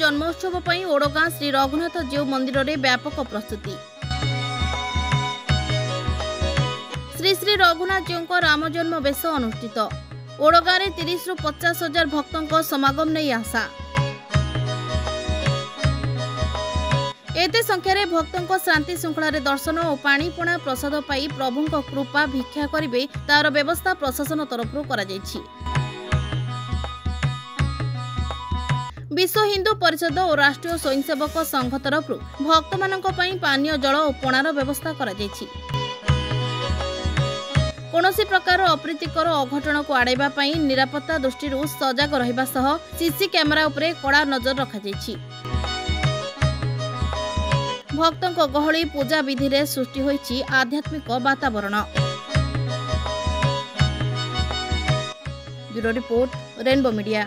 जन्मोत्सव पर ओडगाँ श्री रघुनाथ जीव मंदिर में व्यापक प्रस्तुति। श्री श्री रघुनाथ जीव को राम जन्म बेश अनुष्ठित। ओडगाँ 30 रु 50 हजार भक्तों समागम नहीं आशा। एते संख्यार भक्तों शांति श्रृंखला दर्शन और पाणीपणा प्रसाद पाई प्रभु कृपा भिक्षा करेंगे तार व्यवस्था प्रशासन तरफ करा जायछि। विश्व हिंदू परिषद और राष्ट्रीय स्वयंसेवक संघ तरफ भक्त मानक पई पानीय जल और पणार व्यवस्था करा जायछि। कौनसी प्रकार अप्रीतिकर अघटन को आड़ाइबा पई निरापत्ता दृष्टि सजग रहिबा सह सीसी कैमेरा उपरे कड़ा नजर रखा जायछि। भक्तों गहली पूजा विधि रे सृष्टि होइछि आध्यात्मिक वातावरण। Bureau report, rainbow media.